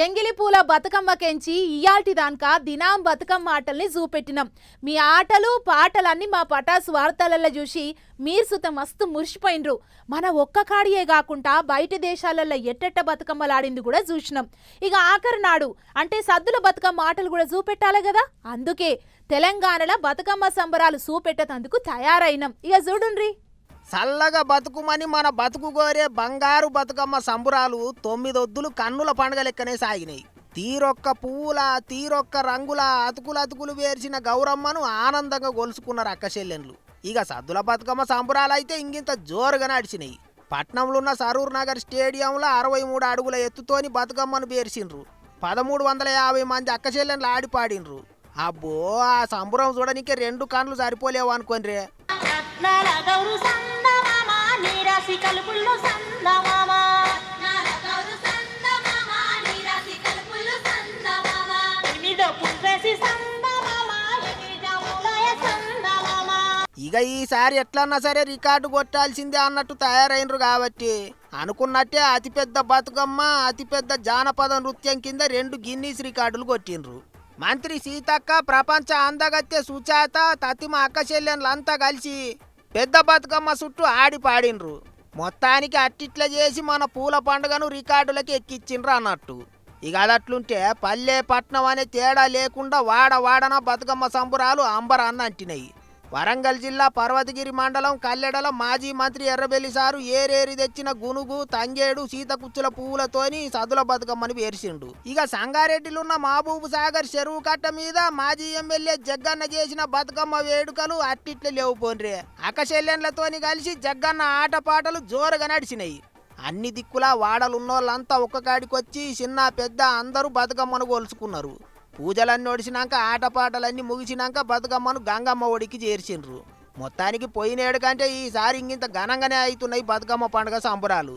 ఎంగిలి పూల బతుకమ్మకెంచి ఇయాల్టి దానిక దినాం బతుకమ్మ ఆటల్ని చూపెట్టినాం. మీ ఆటలు పాటలన్నీ మా పటాసు వార్తలలో చూసి మీరు సుత మస్తు మురిసిపోయినరు. మన ఒక్క కాడియే కాకుండా బయట దేశాలలో ఎట్టెట్ట బతుకమ్మలాడింది కూడా చూసినాం. ఇక ఆఖరి నాడు అంటే సద్దుల బతుకమ్మ ఆటలు కూడా చూపెట్టాలి కదా. అందుకే తెలంగాణలో బతుకమ్మ సంబరాలు చూపెట్టేందుకు తయారైనాం. ఇక చూడుండ్రి. చల్లగా బతుకుమని మన బతుకు కోరే బంగారు బతుకమ్మ సంబురాలు 9 ఒద్దులు కన్నుల పండుగ లెక్కనే సాగినాయి. తీరొక్క పువ్వుల తీరొక్క రంగుల అతుకులు వేర్చిన గౌరమ్మను ఆనందంగా గొలుసుకున్నారు అక్కచెల్లెన్లు. ఇక సద్దుల బతుకమ్మ సంబురాలు అయితే ఇంకింత జోరుగా నడిచినాయి. పట్నంలో ఉన్న సరూర్ నగర్ స్టేడియంలో 63 అడుగుల ఎత్తుతోని బతుకమ్మను పేర్చిండ్రు. 1350 మంది అక్కచెల్లెన్లు ఆడిపాడిండ్రు. అబ్బో, ఆ సంబురం చూడనికే 2 కన్నులు సరిపోలేవు అనుకోండి. ఇక ఈసారి ఎట్లన్నా సరే రికార్డు కొట్టాల్సిందే అన్నట్టు తయారైనరు కాబట్టి అనుకున్నట్టే అతిపెద్ద బతుకమ్మ అతిపెద్ద జానపద నృత్యం కింద 2 గిన్నీస్ రికార్డులు కొట్టిండ్రు. మంత్రి సీతక్క, ప్రపంచ అందగత్తె సుచాత, తతిమ అక్కచెల్లెన్లంతా కలిసి పెద్ద బతుకమ్మ చుట్టూ ఆడి పాడిండ్రు. మొత్తానికి అట్టిట్ల చేసి మన పూల పండుగను రికార్డులకి ఎక్కిచ్చిండ్రు అన్నట్టు. ఇక అదట్లుంటే పల్లె పట్నం అనే తేడా లేకుండా వాడన బతుకమ్మ సంబురాలు అంబర అన్నంటినాయి. వరంగల్ జిల్లా పర్వతగిరి మండలం కల్లెడల మాజీ మంత్రి ఎర్రబెల్లి సారు ఏరేరి తెచ్చిన గునుగు తంగేడు సీతకుచ్చుల పువ్వులతోని సద్దుల బతుకమ్మని పేర్చిండు. ఇక సంగారెడ్డిలున్న మహబూబ్ సాగర్ చెరువు కట్ట మీద మాజీ ఎమ్మెల్యే జగ్గన్న చేసిన బతుకమ్మ వేడుకలు అట్టిట్లే లేవు పోన్రే. అక్కచెల్లెన్లతోని కలిసి జగ్గన్న ఆటపాటలు జోరుగా నడిచినాయి. అన్ని దిక్కులా వాడలున్నోళ్ళంతా ఒక్క కాడికొచ్చి చిన్న పెద్ద అందరూ బతుకమ్మను కొలుసుకున్నారు. పూజలన్నీ ఒడిసినాక ఆటపాటలన్నీ ముగిసినాక బతుకమ్మను గంగమ్మ ఒడికి చేర్చిండ్రు. మొత్తానికి పోయినేడు కంటే ఈసారి ఇంకింత ఘనంగానే అవుతున్నాయి బతుకమ్మ పండుగ సంబరాలు.